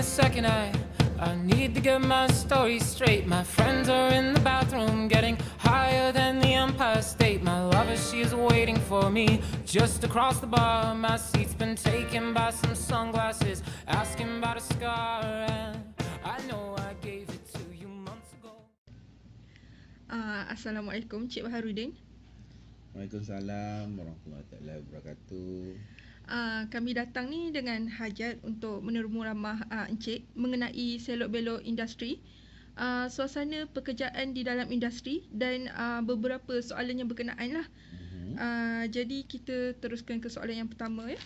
a second, I need to get my story straight. My friends are in the bathroom getting higher than the Empire State. My lover, she is waiting for me just across the bar. My seat's been taken by some sunglasses, asking about a scar, and I know I gave it to you months ago. Assalamualaikum Cik Baharudin. Waalaikumsalam warahmatullahi taala wabarakatuh. Kami datang ni dengan hajat untuk menerima ramah Encik mengenai selok-belok industri, suasana pekerjaan di dalam industri dan beberapa soalan yang berkenaan lah. Jadi kita teruskan ke soalan yang pertama ya.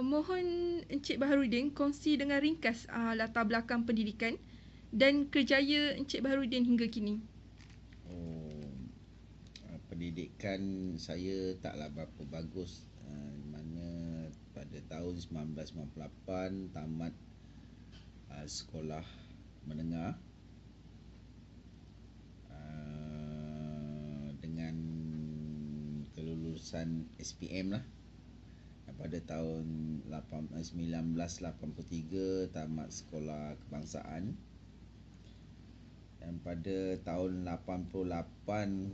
Mohon Encik Baharudin kongsi dengan ringkas latar belakang pendidikan dan kerjaya Encik Baharudin hingga kini. Pendidikan saya taklah berapa bagus, mana pada tahun 1998 tamat sekolah menengah dengan kelulusan SPM lah. Pada tahun 1983 tamat sekolah kebangsaan. Dan pada tahun 88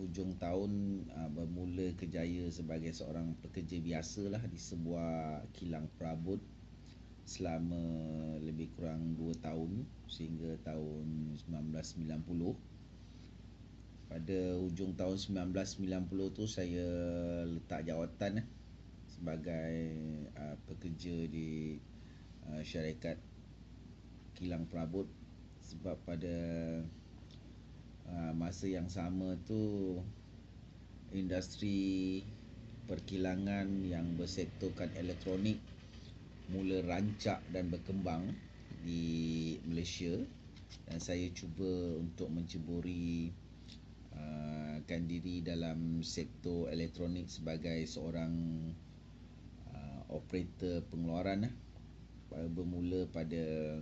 hujung tahun bermula kerjaya sebagai seorang pekerja biasalah di sebuah kilang perabot selama lebih kurang 2 tahun sehingga tahun 1990. Pada hujung tahun 1990 tu saya letak jawatan sebagai pekerja di syarikat kilang perabot, sebab pada masa yang sama tu industri perkilangan yang bersektorkan elektronik mula rancak dan berkembang di Malaysia, dan saya cuba untuk menceburi kan diri dalam sektor elektronik sebagai seorang operator pengeluaran bermula pada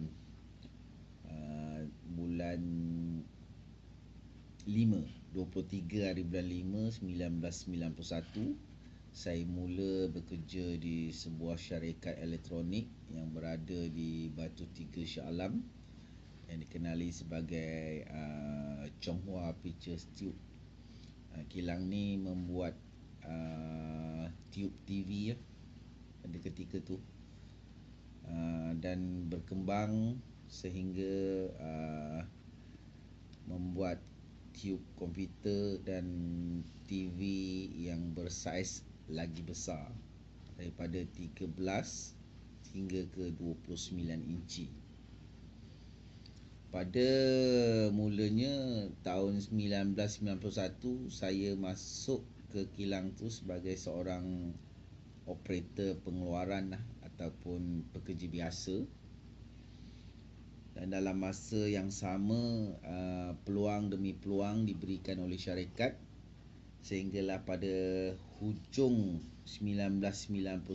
bulan 23 hari bulan 5 1991 saya mula bekerja di sebuah syarikat elektronik yang berada di Batu Tiga Shah Alam yang dikenali sebagai Chonghua Pictures Tube. Kilang ni membuat tube TV pada ketika tu, dan berkembang sehingga membuat tube komputer dan TV yang bersaiz lagi besar daripada 13 hingga ke 29 inci. Pada mulanya tahun 1991 saya masuk ke kilang tu sebagai seorang operator pengeluaran ataupun pekerja biasa. Dan dalam masa yang sama peluang demi peluang diberikan oleh syarikat sehinggalah pada hujung 1991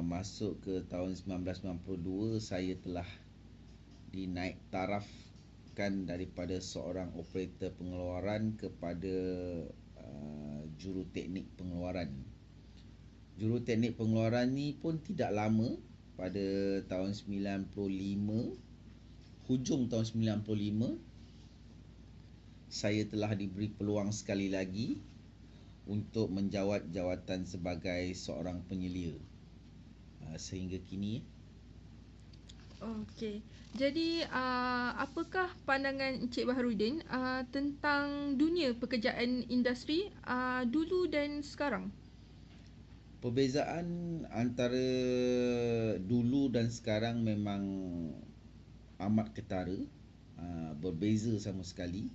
masuk ke tahun 1992 saya telah dinaik tarafkan daripada seorang operator pengeluaran kepada juruteknik pengeluaran. Juruteknik pengeluaran ni pun tidak lama, pada tahun 95, hujung tahun 95 saya telah diberi peluang sekali lagi untuk menjawat jawatan sebagai seorang penyelia sehingga kini. Okey. Jadi apakah pandangan Encik Baharudin tentang dunia pekerjaan industri dulu dan sekarang? Perbezaan antara dulu dan sekarang memang amat ketara, berbeza sama sekali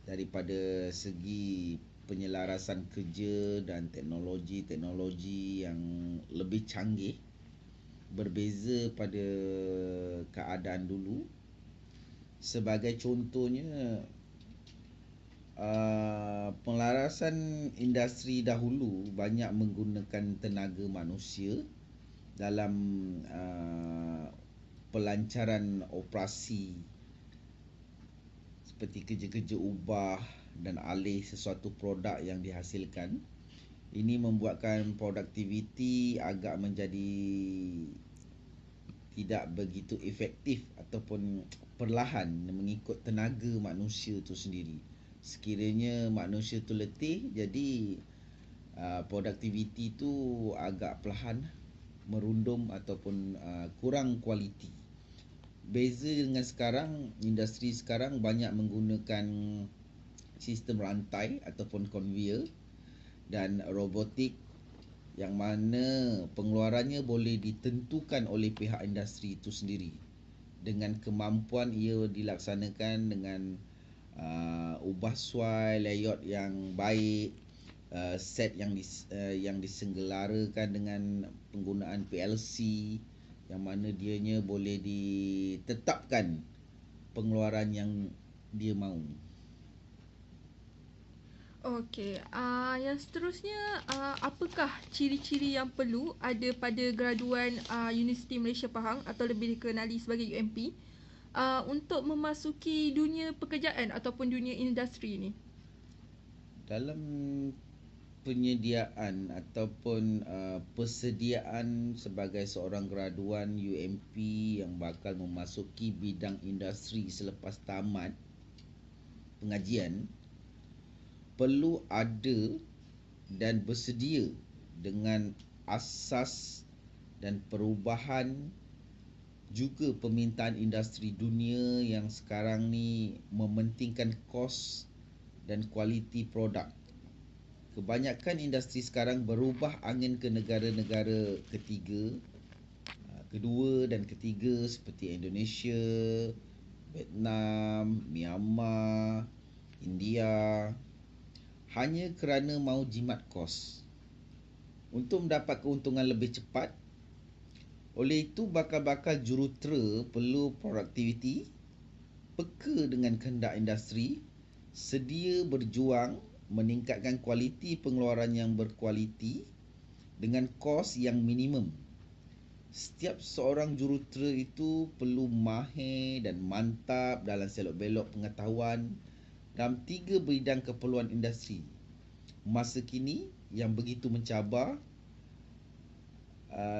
daripada segi penyelarasan kerja dan teknologi yang lebih canggih. Berbeza pada keadaan dulu. Sebagai contohnya, pelarasan industri dahulu banyak menggunakan tenaga manusia dalam pelancaran operasi seperti kerja-kerja ubah dan alih sesuatu produk yang dihasilkan. Ini membuatkan produktiviti agak menjadi tidak begitu efektif ataupun perlahan mengikut tenaga manusia tu sendiri. Sekiranya manusia tu letih, jadi produktiviti tu agak perlahan merundum ataupun kurang kualiti. Beza dengan sekarang, industri sekarang banyak menggunakan sistem rantai ataupun conveyor dan robotik yang mana pengeluarannya boleh ditentukan oleh pihak industri itu sendiri dengan kemampuan ia dilaksanakan dengan ubah suai layout yang baik, set yang disenggelaраkan dengan penggunaan PLC yang mana dianya boleh ditetapkan pengeluaran yang dia mahu. Okey, yang seterusnya, apakah ciri-ciri yang perlu ada pada graduan Universiti Malaysia Pahang atau lebih dikenali sebagai UMP untuk memasuki dunia pekerjaan ataupun dunia industri ni? Dalam penyediaan ataupun persediaan sebagai seorang graduan UMP yang bakal memasuki bidang industri selepas tamat pengajian, perlu ada dan bersedia dengan asas dan perubahan juga permintaan industri dunia yang sekarang ni mementingkan kos dan kualiti produk. Kebanyakan industri sekarang berubah angin ke negara-negara ketiga, kedua dan ketiga seperti Indonesia, Vietnam, Myanmar, India, hanya kerana mahu jimat kos. Untuk mendapat keuntungan lebih cepat, oleh itu bakal-bakal jurutera perlu produktiviti, peka dengan kehendak industri, sedia berjuang meningkatkan kualiti pengeluaran yang berkualiti dengan kos yang minimum. Setiap seorang jurutera itu perlu mahir dan mantap dalam selok-belok pengetahuan dalam 3 bidang keperluan industri masa kini yang begitu mencabar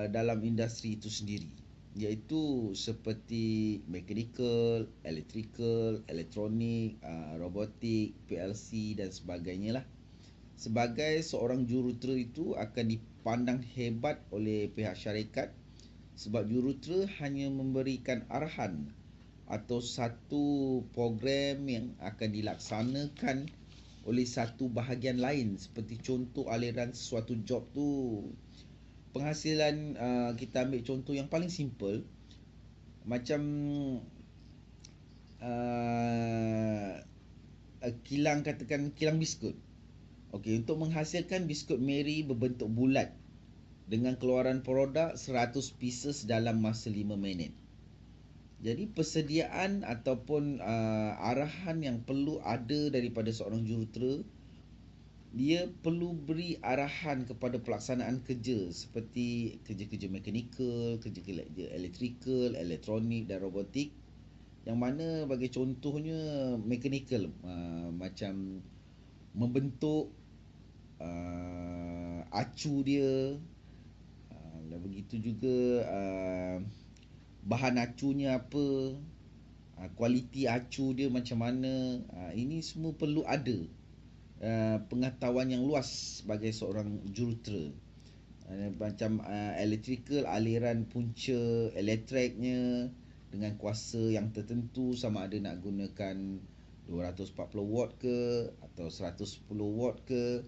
dalam industri itu sendiri, iaitu seperti mechanical, electrical, elektronik, robotik, PLC dan sebagainya lah. Sebagai seorang jurutera itu akan dipandang hebat oleh pihak syarikat sebab jurutera hanya memberikan arahan atau satu program yang akan dilaksanakan oleh satu bahagian lain. Seperti contoh aliran sesuatu job tu, penghasilan, kita ambil contoh yang paling simple macam kilang, katakan kilang biskut. Okey, untuk menghasilkan biskut Mary berbentuk bulat dengan keluaran produk 100 pieces dalam masa 5 minit. Jadi persediaan ataupun arahan yang perlu ada daripada seorang jurutera, dia perlu beri arahan kepada pelaksanaan kerja seperti kerja-kerja mechanical, kerja-kerja electrical, elektronik dan robotik, yang mana bagi contohnya mechanical, macam membentuk acu dia, dan begitu juga bahan acunya apa, kualiti acu dia macam mana. Ini semua perlu ada pengetahuan yang luas sebagai seorang jurutera. Macam electrical, aliran punca elektriknya dengan kuasa yang tertentu, sama ada nak gunakan 240 watt ke atau 110 watt ke,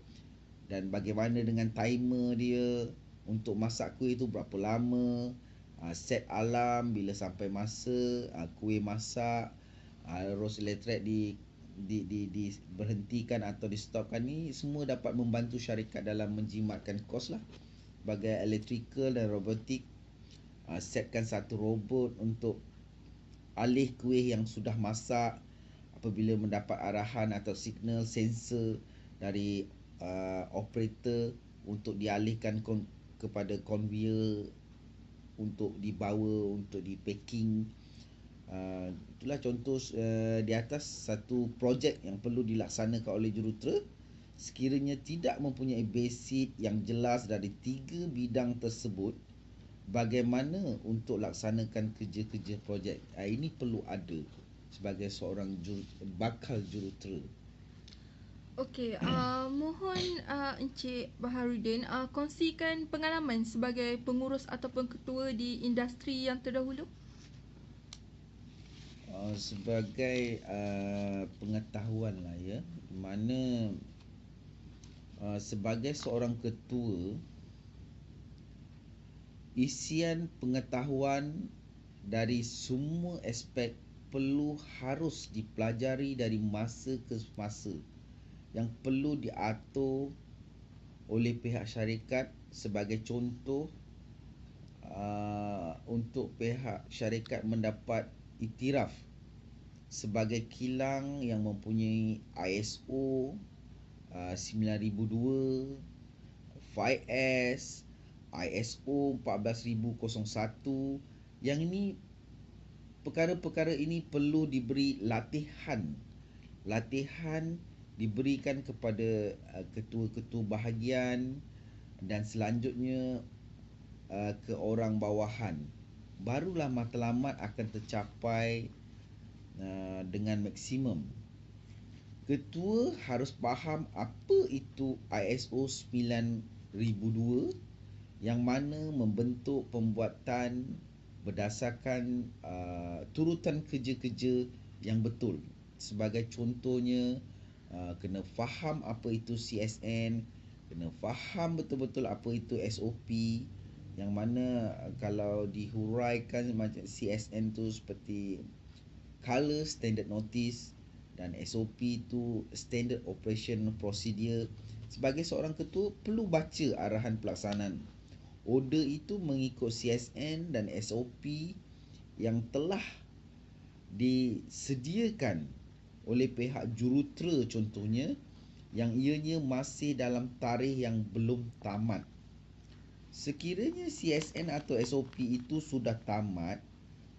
dan bagaimana dengan timer dia, untuk masak kuih tu berapa lama, set alarm bila sampai masa kuih masak, arus elektrik berhentikan atau di stopkan. Ni semua dapat membantu syarikat dalam menjimatkan kos lah. Sebagai electrical dan robotik, setkan satu robot untuk alih kuih yang sudah masak apabila mendapat arahan atau signal sensor dari operator untuk dialihkan kepada conveyor untuk dibawa, untuk di packing. Itulah contoh di atas satu projek yang perlu dilaksanakan oleh jurutera sekiranya tidak mempunyai basic yang jelas dari 3 bidang tersebut, bagaimana untuk laksanakan kerja-kerja projek. Ini perlu ada sebagai seorang bakal jurutera. Okey, mohon Encik Baharudin kongsikan pengalaman sebagai pengurus ataupun ketua di industri yang terdahulu. Sebagai pengetahuan lah ya, mana sebagai seorang ketua, isian pengetahuan dari semua aspek harus dipelajari dari masa ke masa, yang perlu diatur oleh pihak syarikat. Sebagai contoh, untuk pihak syarikat mendapat iktiraf sebagai kilang yang mempunyai ISO 9002, 5S, ISO 14001, yang ini perkara-perkara ini perlu diberi latihan diberikan kepada ketua-ketua bahagian dan selanjutnya ke orang bawahan. Barulah matlamat akan tercapai dengan maksimum. Ketua harus faham apa itu ISO 9002, yang mana membentuk pembuatan berdasarkan turutan kerja-kerja yang betul. Sebagai contohnya, kena faham apa itu CSN, kena faham betul-betul apa itu SOP, yang mana kalau dihuraikan macam CSN tu seperti Color Standard Notice dan SOP tu Standard Operation Procedure. Sebagai seorang ketua perlu baca arahan pelaksanaan. Order itu mengikut CSN dan SOP yang telah disediakan oleh pihak jurutera contohnya, yang ianya masih dalam tarikh yang belum tamat. Sekiranya CSN atau SOP itu sudah tamat,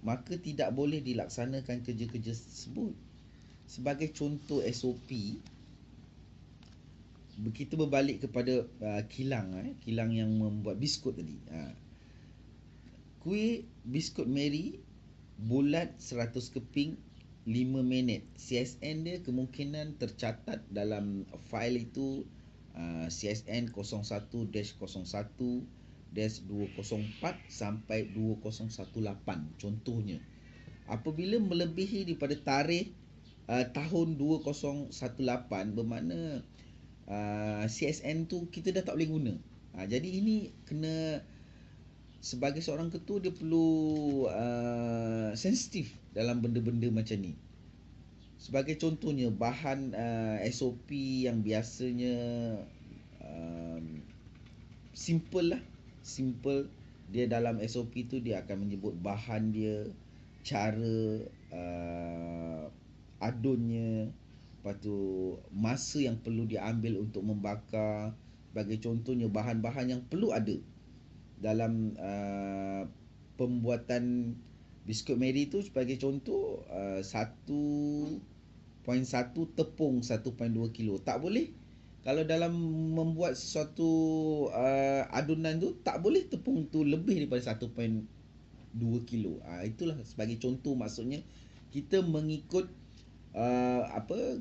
maka tidak boleh dilaksanakan kerja-kerja tersebut. Sebagai contoh SOP, kita berbalik kepada kilang yang membuat biskut tadi. Kuih biskut Mary bulat 100 keping 5 minit. CSN dia kemungkinan tercatat dalam fail itu CSN 01-01-204 sampai 2018 contohnya. Apabila melebihi daripada tarikh tahun 2018, bermakna CSN tu kita dah tak boleh guna. Jadi ini kena, sebagai seorang ketua dia perlu sensitif dalam benda-benda macam ni. Sebagai contohnya, bahan SOP yang biasanya simple. Dia dalam SOP tu dia akan menyebut bahan dia, cara adunnya, lepas tu masa yang perlu diambil untuk membakar. Sebagai contohnya, bahan-bahan yang perlu ada dalam pembuatan biskut Mary tu, sebagai contoh 1.1 tepung 1.2 kilo. Tak boleh, kalau dalam membuat sesuatu adunan tu, tak boleh tepung tu lebih daripada 1.2 kilo. Itulah sebagai contoh, maksudnya kita mengikut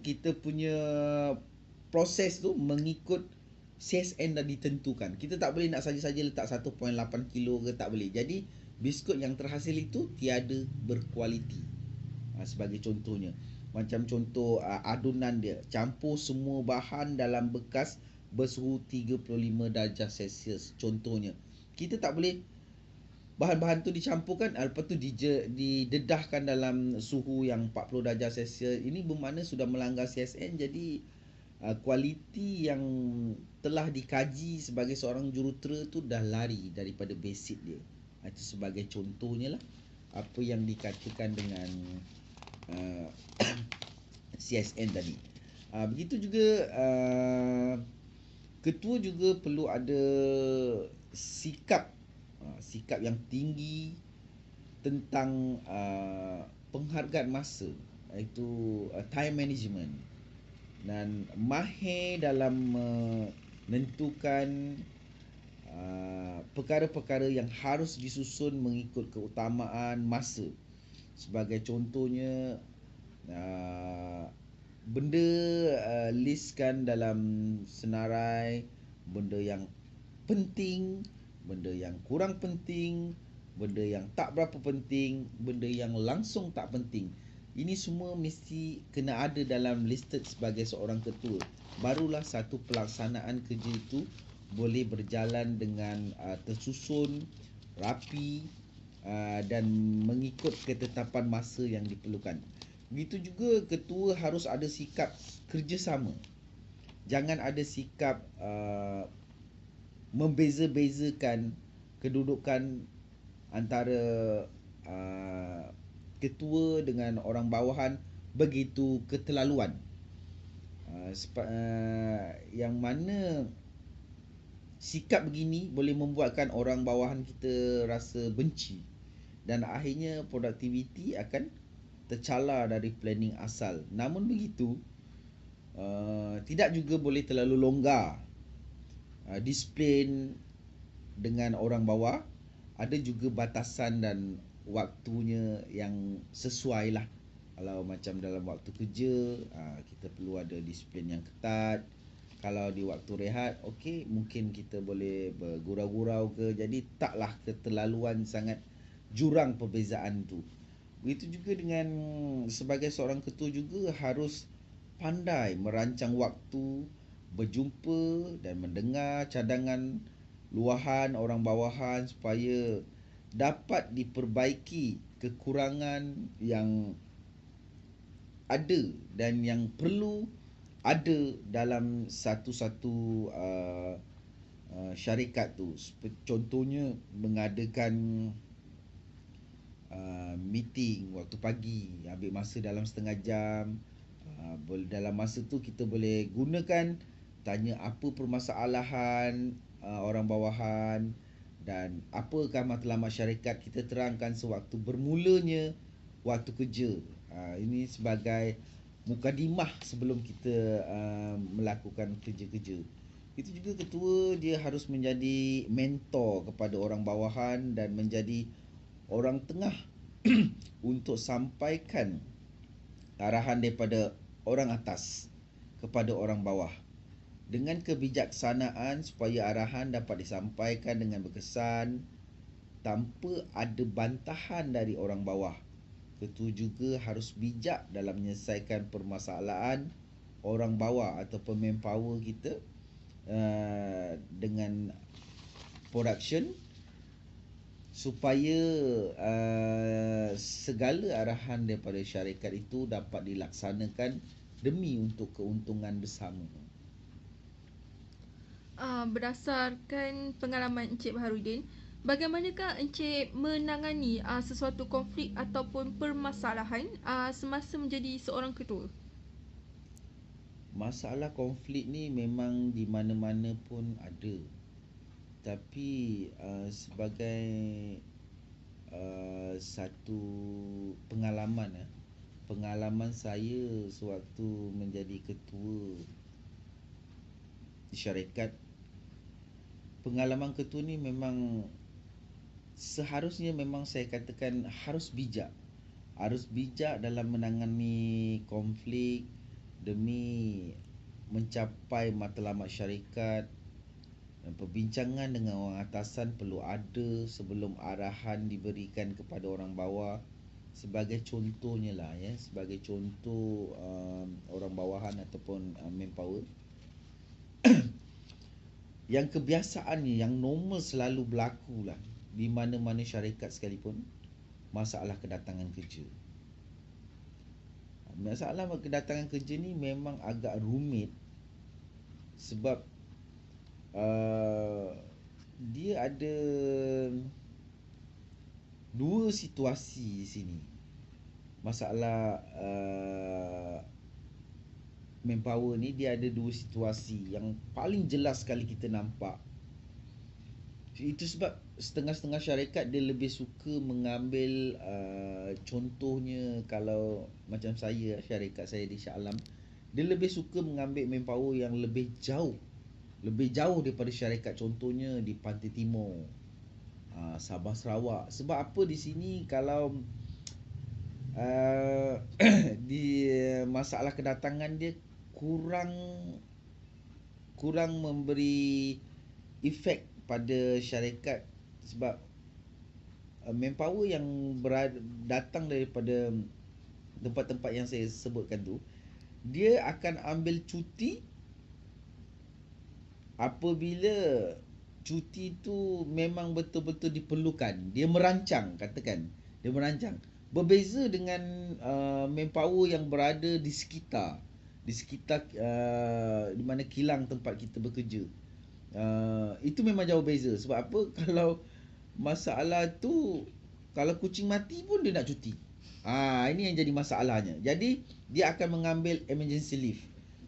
kita punya proses tu mengikut CSN dah ditentukan. Kita tak boleh nak saja-saja letak 1.8 kilo ke, tak boleh. Jadi biskut yang terhasil itu tiada berkualiti. Sebagai contohnya, macam contoh adunan dia, campur semua bahan dalam bekas bersuhu 35 darjah Celsius contohnya. Kita tak boleh bahan-bahan tu dicampurkan, lepas tu didedahkan dalam suhu yang 40 darjah Celsius. Ini bermakna sudah melanggar CSN. Jadi kualiti yang telah dikaji sebagai seorang jurutera tu dah lari daripada basic dia. Itu sebagai contohnya lah apa yang dikatakan dengan CSN tadi. Begitu juga ketua juga perlu ada sikap yang tinggi tentang penghargaan masa, iaitu time management. dan mahir dalam menentukan perkara-perkara yang harus disusun mengikut keutamaan masa. Sebagai contohnya, benda listkan dalam senarai, benda yang penting, benda yang kurang penting, benda yang tak berapa penting, benda yang langsung tak penting. Ini semua mesti kena ada dalam listed sebagai seorang ketua. Barulah satu pelaksanaan kerja itu boleh berjalan dengan tersusun, rapi dan mengikut ketetapan masa yang diperlukan. Begitu juga ketua harus ada sikap kerjasama. Jangan ada sikap membeza-bezakan kedudukan antara ketua dengan orang bawahan begitu keterlaluan. Yang mana sikap begini boleh membuatkan orang bawahan kita rasa benci dan akhirnya produktiviti akan tercalar dari planning asal. Namun begitu, tidak juga boleh terlalu longgar. Disiplin dengan orang bawah, ada juga batasan dan waktunya yang sesuai lah. Kalau macam dalam waktu kerja, kita perlu ada disiplin yang ketat. Kalau di waktu rehat, okey, mungkin kita boleh bergurau-gurau ke. Jadi taklah keterlaluan sangat jurang perbezaan tu. Begitu juga dengan sebagai seorang ketua juga harus pandai merancang waktu, berjumpa dan mendengar cadangan luahan orang bawahan supaya dapat diperbaiki kekurangan yang ada dan yang perlu ada dalam satu-satu syarikat tu. Contohnya mengadakan meeting waktu pagi, ambil masa dalam setengah jam. Dalam masa tu kita boleh gunakan tanya apa permasalahan orang bawahan dan apakah matlamat syarikat, kita terangkan sewaktu bermulanya waktu kerja. Ini sebagai mukadimah sebelum kita melakukan kerja-kerja. Itu juga ketua dia harus menjadi mentor kepada orang bawahan dan menjadi orang tengah untuk sampaikan arahan daripada orang atas kepada orang bawah dengan kebijaksanaan supaya arahan dapat disampaikan dengan berkesan tanpa ada bantahan dari orang bawah. Ketua juga harus bijak dalam menyelesaikan permasalahan orang bawah ataupun manpower kita dengan production supaya segala arahan daripada syarikat itu dapat dilaksanakan demi untuk keuntungan bersama. Berdasarkan pengalaman Encik Baharudin, bagaimanakah Encik menangani sesuatu konflik ataupun permasalahan semasa menjadi seorang ketua? Masalah konflik ni memang di mana-mana pun ada. Tapi sebagai satu pengalaman saya sewaktu menjadi ketua di syarikat, pengalaman ketua ni memang seharusnya memang saya katakan harus bijak dalam menangani konflik demi mencapai matlamat syarikat. Dan perbincangan dengan orang atasan perlu ada sebelum arahan diberikan kepada orang bawah. Sebagai contohnya lah sebagai contoh orang bawahan ataupun manpower yang kebiasaannya yang normal selalu berlaku lah di mana-mana syarikat sekalipun, masalah kedatangan kerja. Masalah kedatangan kerja ni memang agak rumit sebab dia ada dua situasi di sini. Masalah manpower ni dia ada dua situasi yang paling jelas sekali kita nampak. Itu sebab setengah-setengah syarikat dia lebih suka mengambil contohnya, kalau macam saya, syarikat saya di Shah Alam, dia lebih suka mengambil manpower yang lebih jauh daripada syarikat, contohnya di Pantai Timur, Sabah Sarawak. Sebab apa di sini kalau di masalah kedatangan dia kurang memberi efek pada syarikat, sebab manpower yang datang daripada tempat-tempat yang saya sebutkan tu, dia akan ambil cuti apabila cuti tu memang betul-betul diperlukan. Dia merancang, katakan dia merancang. Berbeza dengan manpower yang berada di sekitar di mana kilang tempat kita bekerja. Itu memang jauh beza. Sebab apa? Kalau masalah tu, kalau kucing mati pun dia nak cuti. Ini yang jadi masalahnya. Jadi dia akan mengambil emergency leave.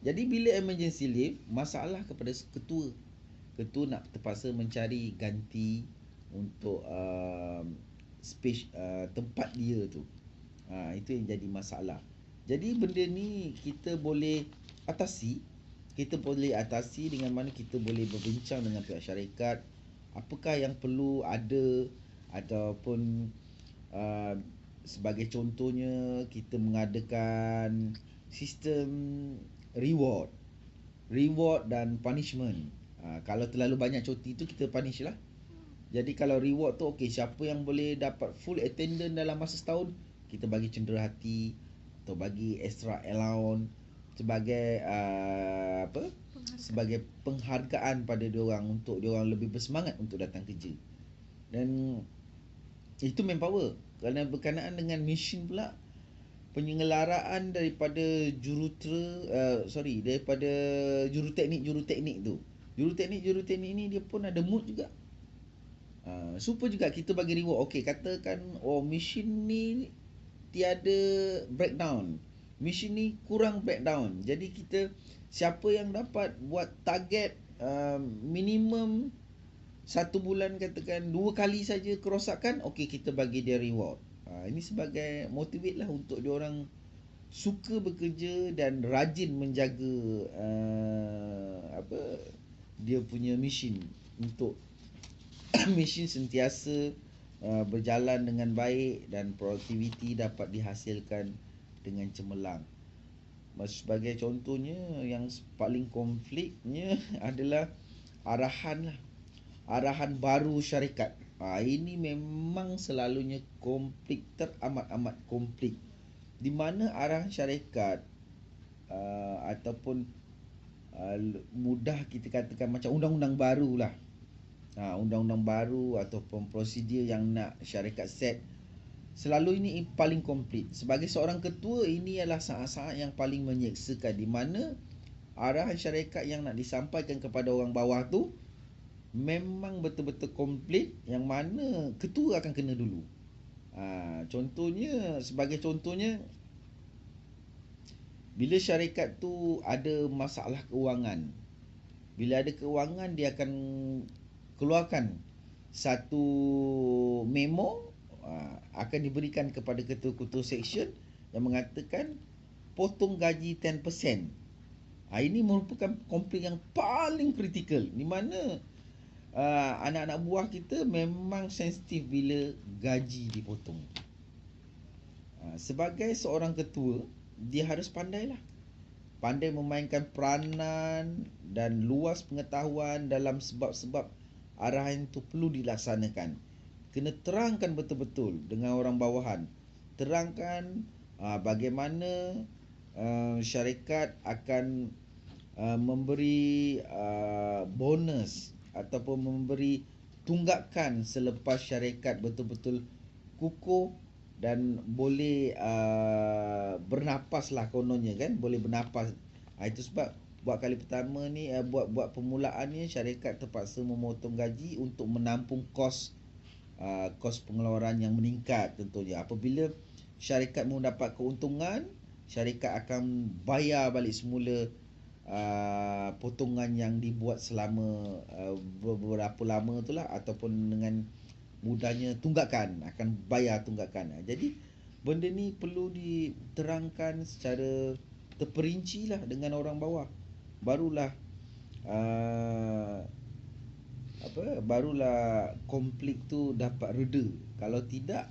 Jadi bila emergency leave, masalah kepada ketua. Ketua nak terpaksa mencari ganti untuk space tempat dia tu. Itu yang jadi masalah. Jadi benda ni kita boleh atasi. Kita boleh atasi dengan mana kita boleh berbincang dengan pihak syarikat, apakah yang perlu ada, ataupun sebagai contohnya kita mengadakan sistem reward dan punishment. Kalau terlalu banyak cuti tu kita punish lah. Jadi kalau reward tu, okey, siapa yang boleh dapat full attendance dalam masa setahun, kita bagi cenderahati atau bagi extra allowance sebagai sebagai penghargaan pada diorang untuk diorang lebih bersemangat untuk datang kerja. Dan itu manpower. Kerana berkenaan dengan mesin pula, penyelenggaraan daripada daripada juruteknik tu. Juruteknik ni dia pun ada mood juga. Super juga kita bagi reward. Okey, katakan mesin ni tiada breakdown, mesin ni kurang breakdown. Jadi kita, siapa yang dapat buat target minimum satu bulan, katakan 2 kali saja kerosakan, okey, kita bagi dia reward. Ini sebagai motivate lah untuk dia orang suka bekerja dan rajin menjaga dia punya mesin, untuk mesin sentiasa berjalan dengan baik dan produktiviti dapat dihasilkan dengan cemerlang. Sebagai contohnya, yang paling konfliknya adalah arahan baru syarikat. Ini memang selalunya konflik, teramat-amat konflik, di mana arahan syarikat ataupun mudah kita katakan macam undang-undang baru lah. Undang-undang baru ataupun prosedur yang nak syarikat set, selalu ini paling komplit. Sebagai seorang ketua, ini adalah saat-saat yang paling menyeksakan, di mana arahan syarikat yang nak disampaikan kepada orang bawah tu memang betul-betul komplit, yang mana ketua akan kena dulu. Sebagai contohnya, bila syarikat tu ada masalah keuangan, bila ada keuangan, dia akan keluarkan satu memo, akan diberikan kepada ketua-ketua section yang mengatakan potong gaji 10%. Ini merupakan konflik yang paling kritikal, di mana anak-anak buah kita memang sensitif bila gaji dipotong. Sebagai seorang ketua, dia harus pandai memainkan peranan dan luas pengetahuan dalam sebab-sebab arahan itu perlu dilaksanakan. Kena terangkan betul-betul dengan orang bawahan. Terangkan bagaimana syarikat akan memberi bonus ataupun memberi tunggakan selepas syarikat betul-betul kukuh dan boleh bernapas lah kononnya, kan, boleh bernapas. Itu sebab buat kali pertama ni, buat permulaannya, syarikat terpaksa memotong gaji untuk menampung kos pengeluaran yang meningkat tentunya. Apabila syarikat mendapat keuntungan, syarikat akan bayar balik semula potongan yang dibuat selama beberapa lama itulah, ataupun dengan mudahnya akan bayar tunggakan. Jadi benda ni perlu diterangkan secara terperincilah dengan orang bawah, barulah uh, barulah konflik tu dapat reda. Kalau tidak,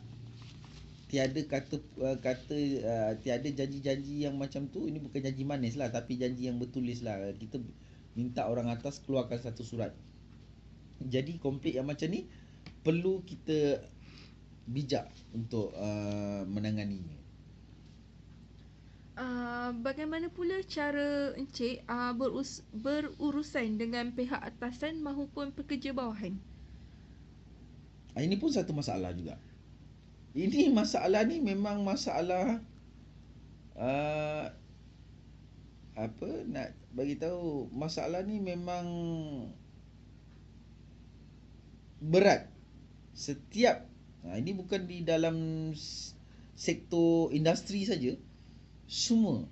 tiada tiada janji-janji yang macam tu. Ini bukan janji manis lah, tapi janji yang bertulis lah. Kita minta orang atas keluarkan satu surat. Jadi konflik yang macam ni perlu kita bijak untuk menanganinya. Bagaimana pula cara Encik berurusan dengan pihak atasan maupun pekerja bawahan? Ini pun satu masalah juga. Ini masalah ni memang masalah nak bagi tahu, masalah ni memang berat. Setiap ini bukan di dalam sektor industri saja, semua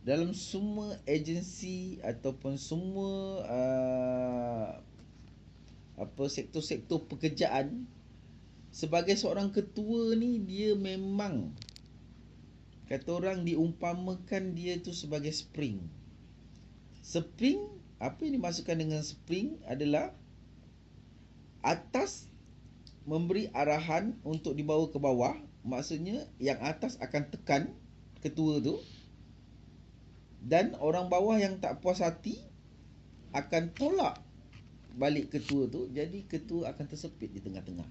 dalam semua agensi ataupun semua sektor-sektor pekerjaan, sebagai seorang ketua ni, dia memang, kata orang, diumpamakan dia tu sebagai spring. Spring, apa yang dimaksudkan dengan spring adalah atas memberi arahan untuk dibawa ke bawah. Maksudnya yang atas akan tekan ketua tu, dan orang bawah yang tak puas hati akan tolak balik ketua tu. Jadi ketua akan tersepit di tengah-tengah.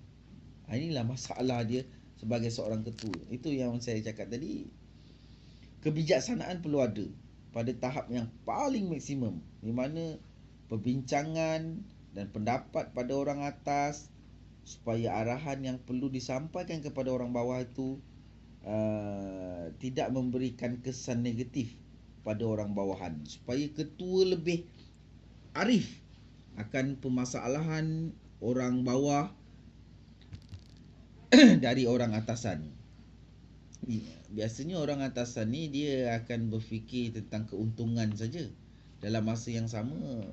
Inilah masalah dia sebagai seorang ketua. Itu yang saya cakap tadi. Kebijaksanaan perlu ada pada tahap yang paling maksimum, di mana perbincangan dan pendapat pada orang atas, supaya arahan yang perlu disampaikan kepada orang bawah itu tidak memberikan kesan negatif pada orang bawahan, supaya ketua lebih arif akan permasalahan orang bawah dari orang atasan. Biasanya orang atasan ni dia akan berfikir tentang keuntungan saja. Dalam masa yang sama,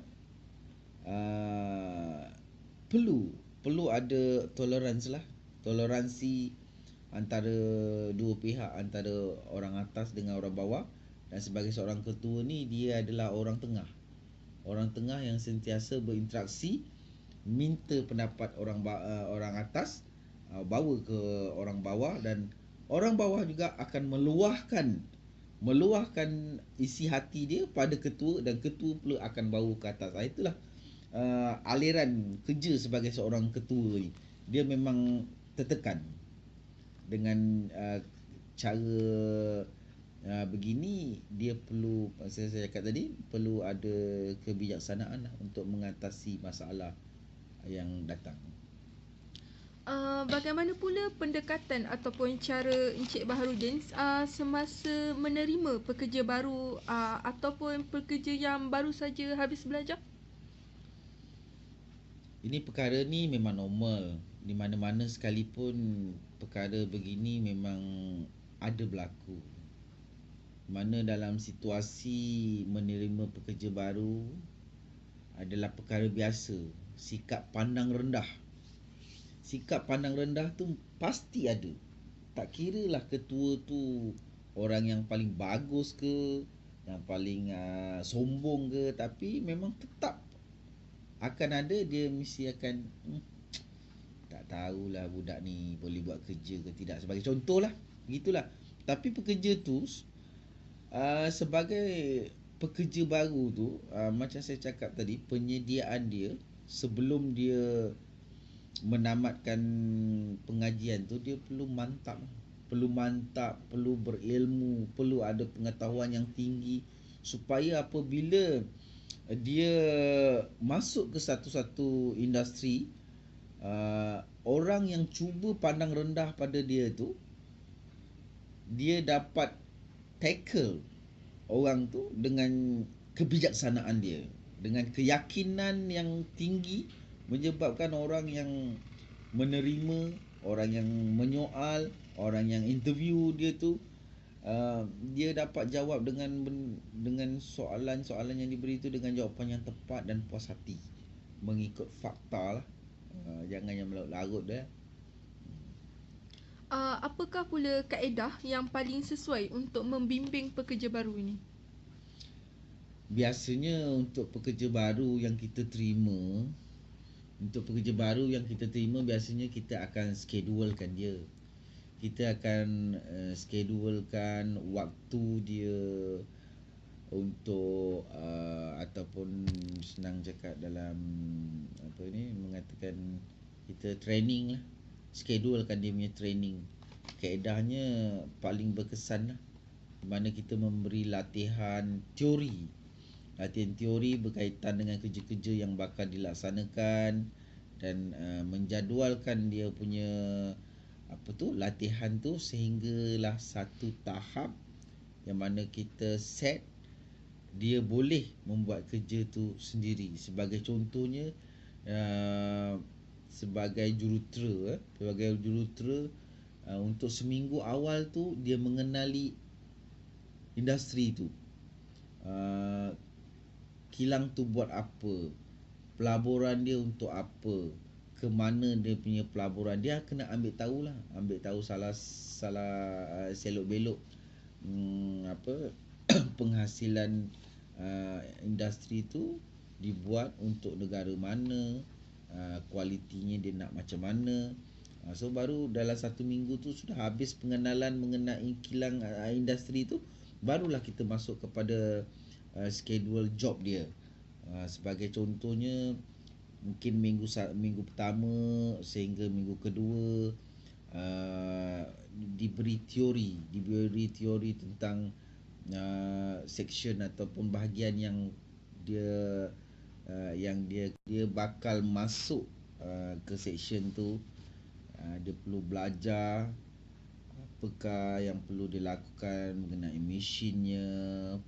perlu ada toleransi antara dua pihak, antara orang atas dengan orang bawah. Dan sebagai seorang ketua ni, dia adalah orang tengah yang sentiasa berinteraksi, minta pendapat orang atas, bawa ke orang bawah, dan orang bawah juga akan meluahkan isi hati dia pada ketua, dan ketua pula akan bawa ke atas. Itulah aliran kerja sebagai seorang ketua ni. Dia memang tertekan dengan cara begini. Dia perlu, saya cakap tadi, perlu ada kebijaksanaan untuk mengatasi masalah yang datang. Bagaimana pula pendekatan ataupun cara Encik Baharudin semasa menerima pekerja baru ataupun pekerja yang baru saja habis belajar? Ini perkara ni memang normal. Di mana-mana sekalipun perkara begini memang ada berlaku. Mana dalam situasi menerima pekerja baru adalah perkara biasa. Sikap pandang rendah tu pasti ada. Tak kira lah ketua tu orang yang paling bagus ke, yang paling sombong ke, tapi memang tetap akan ada. Dia mesti akan tak tahulah budak ni boleh buat kerja ke tidak, sebagai contoh lah, begitulah. Tapi pekerja tu sebagai pekerja baru tu, macam saya cakap tadi, penyediaan dia sebelum dia menamatkan pengajian tu, dia perlu mantap, perlu berilmu, perlu ada pengetahuan yang tinggi, supaya apabila dia masuk ke satu-satu industri, orang yang cuba pandang rendah pada dia tu, dia dapat tackle orang tu dengan kebijaksanaan dia, dengan keyakinan yang tinggi, menyebabkan orang yang menerima, orang yang menyoal, orang yang interview dia tu, dia dapat jawab dengan soalan-soalan yang diberi itu dengan jawapan yang tepat dan puas hati, mengikut fakta lah. Jangan yang melarut-larut dah. Apakah pula kaedah yang paling sesuai untuk membimbing pekerja baru ini? biasanya untuk pekerja baru yang kita terima, biasanya kita akan schedulekan dia. Kita akan schedulekan waktu dia untuk ataupun senang cakap dalam apa ni, mengatakan kita training lah, schedulekan dia punya training. Kaedahnya paling berkesan lah, di mana kita memberi latihan teori berkaitan dengan kerja-kerja yang bakal dilaksanakan, dan menjadualkan dia punya latihan tu sehinggalah satu tahap yang mana kita set dia boleh membuat kerja tu sendiri. Sebagai contohnya, sebagai jurutera untuk seminggu awal tu dia mengenali industri tu, kilang tu buat apa, pelaburan dia untuk apa, ke mana dia punya pelaburan. Dia kena ambil tahu salah selok belok penghasilan industri tu dibuat untuk negara mana, kualitinya dia nak macam mana. So baru dalam satu minggu tu sudah habis pengenalan mengenai kilang industri tu, barulah kita masuk kepada schedule job dia. Sebagai contohnya, mungkin minggu pertama sehingga minggu kedua diberi teori tentang section ataupun bahagian yang dia bakal masuk ke section tu. Dia perlu belajar apakah yang perlu dilakukan mengenai mesinnya,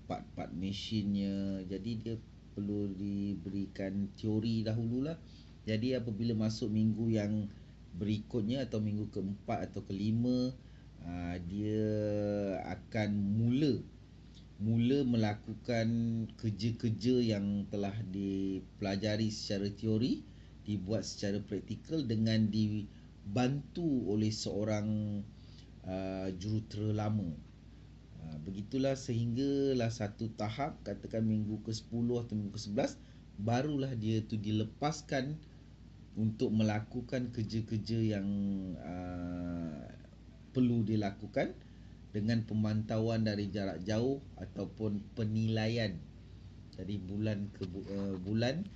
part-part mesinnya. Jadi dia perlu diberikan teori dahululah. Jadi apabila masuk minggu yang berikutnya atau minggu keempat atau kelima, dia akan mula melakukan kerja-kerja yang telah dipelajari secara teori, dibuat secara praktikal dengan dibantu oleh seorang jurutera lama. Begitulah sehinggalah satu tahap, katakan minggu ke-10 atau minggu ke-11, barulah dia tu dilepaskan untuk melakukan kerja-kerja yang perlu dilakukan dengan pemantauan dari jarak jauh ataupun penilaian dari bulan ke bulan,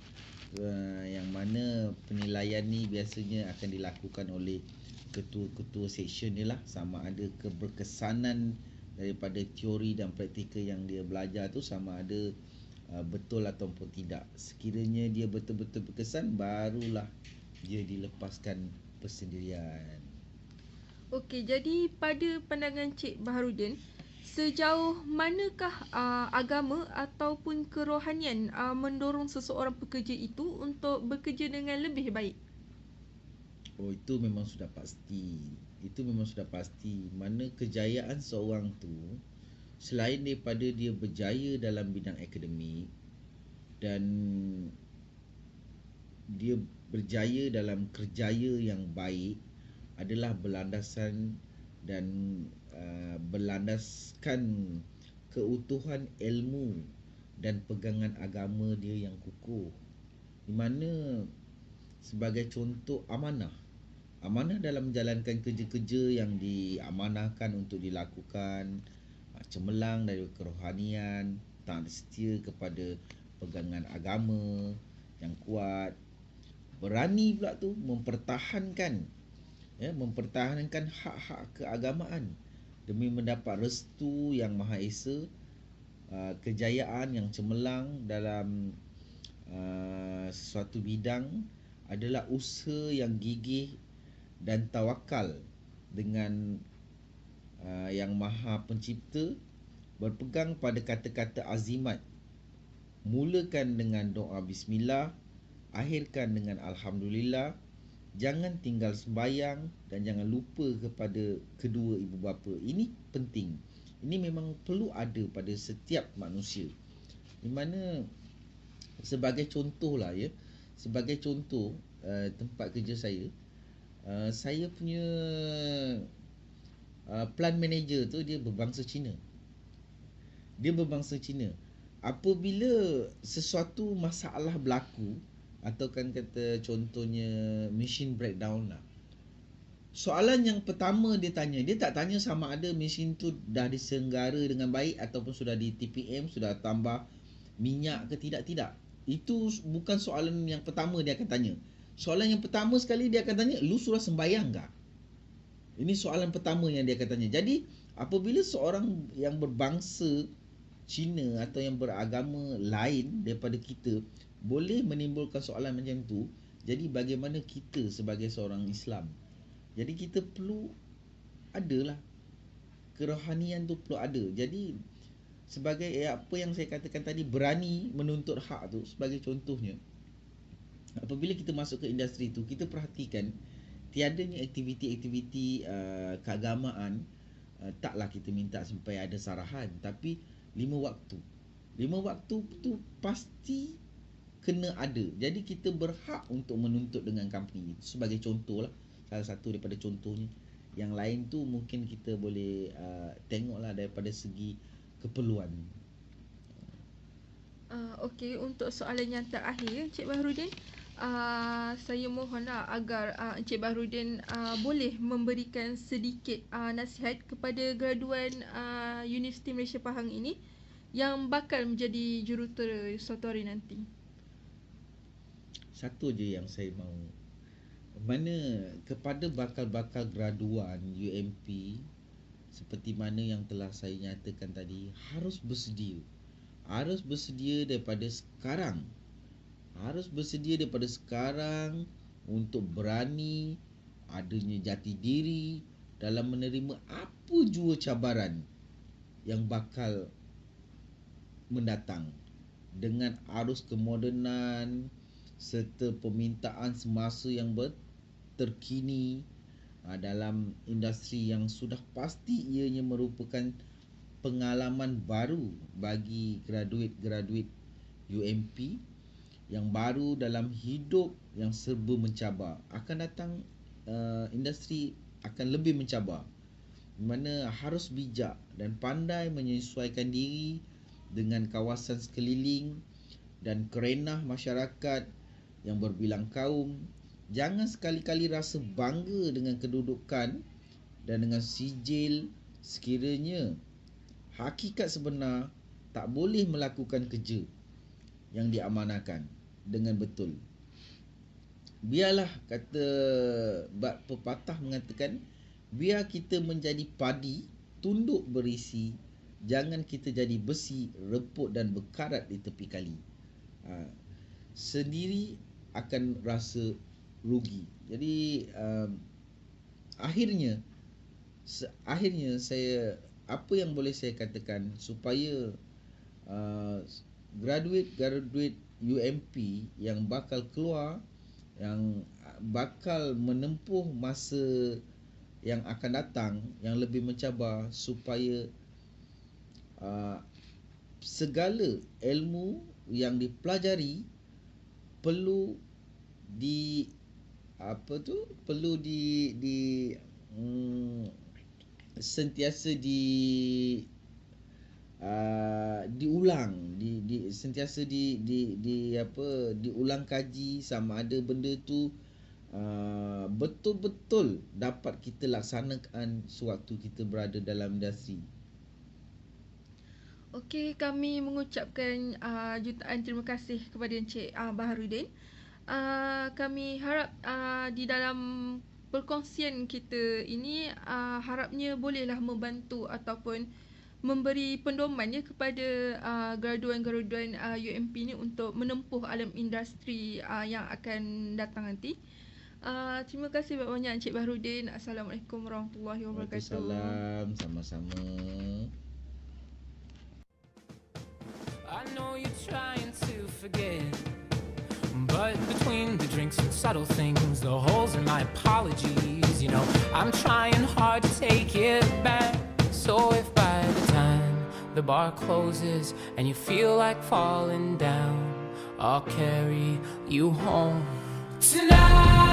yang mana penilaian ni biasanya akan dilakukan oleh ketua-ketua section dia lah, sama ada keberkesanan daripada teori dan praktikal yang dia belajar tu sama ada betul ataupun tidak. Sekiranya dia betul-betul berkesan, barulah dia dilepaskan persendirian. Okey, jadi pada pandangan Cik Baharudin, sejauh manakah agama ataupun kerohanian mendorong seseorang pekerja itu untuk bekerja dengan lebih baik? Itu memang sudah pasti. Mana kejayaan seorang tu, selain daripada dia berjaya dalam bidang akademik dan dia berjaya dalam kerjaya yang baik, adalah berlandaskan keutuhan ilmu dan pegangan agama dia yang kukuh. Di mana sebagai contoh amanah dalam menjalankan kerja-kerja yang diamanahkan untuk dilakukan, cemerlang dari kerohanian, taat setia kepada pegangan agama yang kuat, berani pula tu mempertahankan hak-hak keagamaan demi mendapat restu yang Maha Esa. Kejayaan yang cemerlang dalam sesuatu bidang adalah usaha yang gigih dan tawakal dengan Yang Maha Pencipta, berpegang pada kata-kata azimat. Mulakan dengan doa bismillah, akhirkan dengan alhamdulillah. Jangan tinggal sembahyang dan jangan lupa kepada kedua ibu bapa. Ini penting. Ini memang perlu ada pada setiap manusia. Di mana sebagai contoh tempat kerja saya punya plant manager tu dia berbangsa Cina. apabila sesuatu masalah berlaku, atau kan kata contohnya machine breakdown lah, soalan yang pertama dia tanya, dia tak tanya sama ada mesin tu dah diselenggara dengan baik ataupun sudah di TPM, sudah tambah minyak ke tidak. Itu bukan soalan yang pertama dia akan tanya. Soalan yang pertama sekali dia akan tanya, lu sudah sembahyang tak? Ini soalan pertama yang dia akan tanya. Jadi apabila seorang yang berbangsa Cina atau yang beragama lain daripada kita boleh menimbulkan soalan macam tu, jadi bagaimana kita sebagai seorang Islam? Jadi kita perlu adalah kerohanian tu perlu ada. Jadi sebagai apa yang saya katakan tadi, berani menuntut hak tu, sebagai contohnya, apabila kita masuk ke industri tu, kita perhatikan tiadanya aktiviti-aktiviti keagamaan. Taklah kita minta sampai ada sarahan, tapi 5 waktu tu pasti kena ada. Jadi kita berhak untuk menuntut dengan company. Itu sebagai contoh lah, salah satu daripada contohnya. Yang lain tu mungkin kita boleh tengoklah daripada segi keperluan. Okey, untuk soalan yang terakhir, Encik Baharudin, saya mohonlah agar Encik Baharudin boleh memberikan sedikit nasihat kepada graduan Universiti Malaysia Pahang ini yang bakal menjadi jurutera suatu hari nanti. Satu je yang saya mahu, mana kepada bakal-bakal graduan UMP, seperti mana yang telah saya nyatakan tadi, harus bersedia daripada sekarang. Harus bersedia daripada sekarang untuk berani, adanya jati diri dalam menerima apa jua cabaran yang bakal mendatang, dengan arus kemodenan serta permintaan semasa yang terkini dalam industri yang sudah pasti ianya merupakan pengalaman baru bagi graduate UMP yang baru dalam hidup yang serba mencabar. Akan datang industri akan lebih mencabar, di mana harus bijak dan pandai menyesuaikan diri dengan kawasan sekeliling dan kerenah masyarakat yang berbilang kaum. Jangan sekali-kali rasa bangga dengan kedudukan dan dengan sijil sekiranya hakikat sebenar tak boleh melakukan kerja yang diamanahkan dengan betul. Biarlah, kata pepatah mengatakan, biar kita menjadi padi, tunduk berisi, jangan kita jadi besi, reput dan berkarat di tepi kali. Sendiri akan rasa rugi. Jadi akhirnya saya, apa yang boleh saya katakan supaya graduate UMP yang bakal keluar, yang bakal menempuh masa yang akan datang yang lebih mencabar, supaya segala ilmu yang dipelajari perlu sentiasa diulang, sentiasa diulang kaji sama ada benda tu betul-betul dapat kita laksanakan sewaktu kita berada dalam industri. Okey, kami mengucapkan jutaan terima kasih kepada Encik Baharudin. Kami harap di dalam perkongsian kita ini harapnya bolehlah membantu ataupun memberi pendoman kepada graduan-graduan UMP ni untuk menempuh alam industri yang akan datang nanti. Terima kasih banyak Encik Baharudin. Assalamualaikum warahmatullahi wabarakatuh. Waalaikumsalam, sama-sama. I know you're trying to forget, but between the drinks and subtle things, the holes in my apologies, you know, I'm trying hard to take it back. So if by the time the bar closes and you feel like falling down, I'll carry you home tonight.